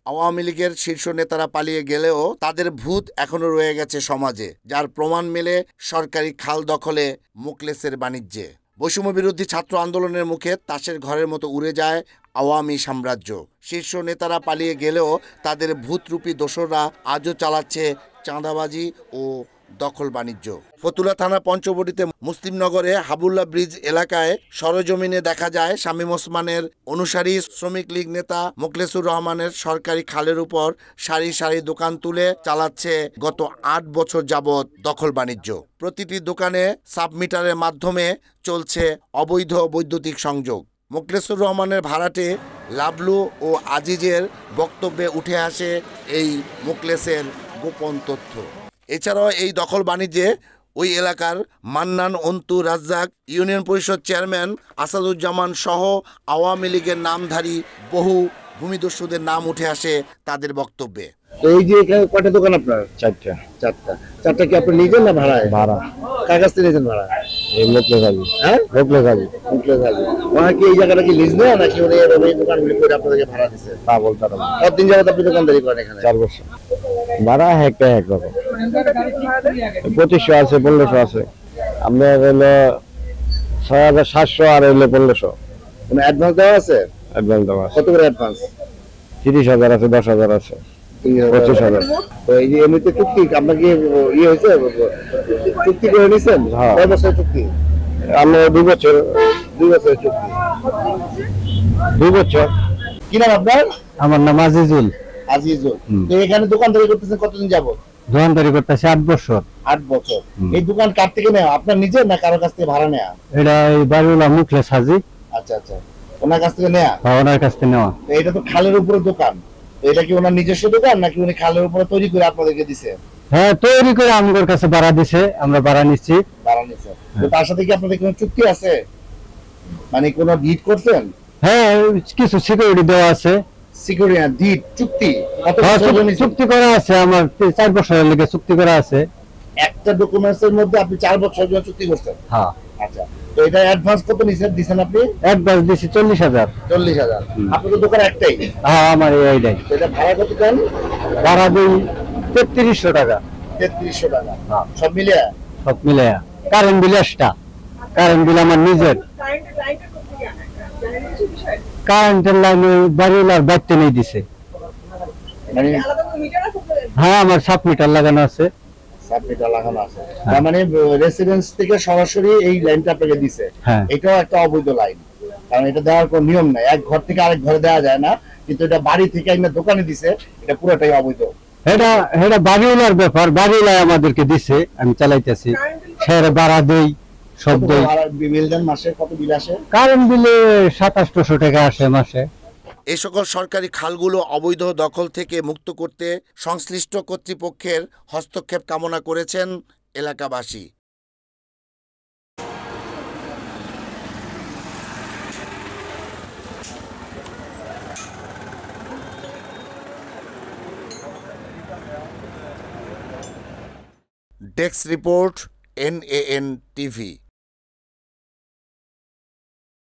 আওয়ামী লীগের শীর্ষ নেতারা পালিয়ে গেলেও তাদের ভূত এখনো রয়ে গেছে সমাজে, যার প্রমাণ মেলে সরকারি খাল দখলে মুখলেসের বাণিজ্যে। বৈষম্য বিরোধী ছাত্র আন্দোলনের মুখে তাসের ঘরের মতো উড়ে যায় আওয়ামী সাম্রাজ্য। শীর্ষ নেতারা পালিয়ে গেলেও তাদের ভূতরূপী দোসররা আজও চালাচ্ছে চাঁদাবাজি ও দখল বাণিজ্য। ফতুল্লা থানা পঞ্চবটিতে মুসলিমনগরে হাবুল্লাহ ব্রিজ এলাকায় সরজমিনে দেখা যায় শামীম ওসমানের অনুসারী শ্রমিক লীগ নেতা মোখলেসুর রহমানের সরকারি খালের উপর সারি সারি দোকান তুলে চালাচ্ছে গত ৮ বছর যাবৎ দখল বাণিজ্য। প্রতিটি দোকানে সাবমিটারের মাধ্যমে চলছে অবৈধ বৈদ্যুতিক সংযোগ। মোখলেসুর রহমানের ভাড়াটে লাবলু ও আজিজের বক্তব্যে উঠে আসে এই মোখলেসের গোপন তথ্য। এছাড়াও এই দখল বাণিজ্যে ওই এলাকার মান্নান, অন্তু, রাজ্জাক, ইউনিয়ন পরিষদ চেয়ারম্যান আসাদুজ্জামান সহ আওয়ামী লীগের নামধারী বহু ভূমিদস্যুদের নাম উঠে আসে তাদের বক্তব্যে। এই যে এখানে কয়টা দোকান আপনার? চারটা কি আপনি নিজের না ভাড়ায়? ভাড়া। কার কাছ থেকে নিয়েছেন ভাড়া? এই মোখলেস আলী। হ্যাঁ, মোখলেস আলী। ওরা কি এই জায়গাটা কি লিজ নেয় নাকি উনি এই দোকানগুলি করে আপনাদেরকে ভাড়া দিচ্ছে? তা বলতে পারবো না। কতদিন যাবত আপনি দোকানদারি করেন এখানে? 4 বছর। ভাড়া একটা একরকম, 2500 আছে, 1500 আছে। আপনার হলো 6700 আর হলো 1500। কোনো অ্যাডভান্স দেওয়া আছে? অ্যাডভান্স দেওয়া আছে। কত করে অ্যাডভান্স? 30,000 আছে, 10,000 আছে, 25,000। তো এই যে এমনিতে চুক্তি আপনার কি ইয়ে হয়েছে, চুক্তি করে নিয়েছেন? কয় বছর চুক্তি? আমরা 2 বছর। 2 বছরের চুক্তি। 2 বছর। কি নাম আপনার? আমার নাম আজিজুল। তো এখানে দোকানদারি করতেছেন কতদিন যাবত? দোকানদারি করতেছি 8 বছর। 8 বছর। এই দোকান কার থেকে নেওয়া? আপনার নিজের না কারো কাছ থেকে ভাড়া নেওয়া? এটা এই বাড়িওয়ালা মুখলেস হাজি। আচ্ছা আচ্ছা, ওনার কাছ থেকে নেওয়া? হ্যাঁ, ওনার কাছ থেকে নেওয়া। এটা তো খালের উপরে দোকান, এটা কি ওনার নিজস্ব দোকান নাকি উনি খালের উপরে তৈরি করে আপনাদেরকে দিছে? হ্যাঁ, তৈরি করে আমাদের কাছে ভাড়া দিছে, আমরা ভাড়া নিচ্ছি। ভাড়া নিছে। তো তার সাথে কি আপনাদের কোনো চুক্তি আছে, মানে কোনো ডিড করছেন? হ্যাঁ, কিছু সিকিউরিটি দেওয়া আছে। সিকিউরিটি না, ডিড, চুক্তি। কত বছর চুক্তি করা আছে? আমার 4 বছরের লেগে চুক্তি করা আছে। একটা ডকুমেন্টসের মধ্যে আপনি 4 বছর জন্য চুক্তি করছেন? হ্যাঁ। আচ্ছা, তো এটা অ্যাডভান্স কত দিছেন আপনি? অ্যাডভান্স দিছি 40,000। 40,000। আপনাদের দোকান একটাই? হ্যাঁ, আমার এইটাই। এটা ভাড়া কত দেন? ভাড়া দিই 3300 টাকা। 3300 টাকা। হ্যাঁ, সব মিলিয়ে? সব মিলিয়ে। Current bill extra. Current bill আমার নিজের। কারেন্টের লাইনে বাড়িওয়ালার দায়িত্ব নিয়ে দিছে। হ্যাঁ, আমার সাবমিটার লাগানো আছে। সাবমিটার লাগানো আছে, তার মানে রেসিডেন্স থেকে সরাসরি এই লাইনটা আপনাকে দিছে। এটাও একটা অবৈধ লাইন, কারণ এটা দেওয়ার কোনো নিয়ম নাই। এক ঘর থেকে আরেক ঘরে দেওয়া যায় না, কিন্তু এটা বাড়ি থেকে একটা দোকানে দিছে, এটা পুরোটাই অবৈধ। এটা বাড়িওয়ালার ব্যাপার, বাড়িওয়ালা আমাদেরকে দিছে, আমি চালাইতেছি, সেরে ভাড়া দেই, সব দেই। বিল দেন মাসে? কত বিল আসে? কারেন্ট বিলে 2700 টাকা আসে মাসে। এই সকল সরকারি খালগুলো অবৈধ দখল থেকে মুক্ত করতে সংশ্লিষ্ট কর্তৃপক্ষের হস্তক্ষেপ কামনা করেছেন এলাকাবাসী। Desk report, NAN TV।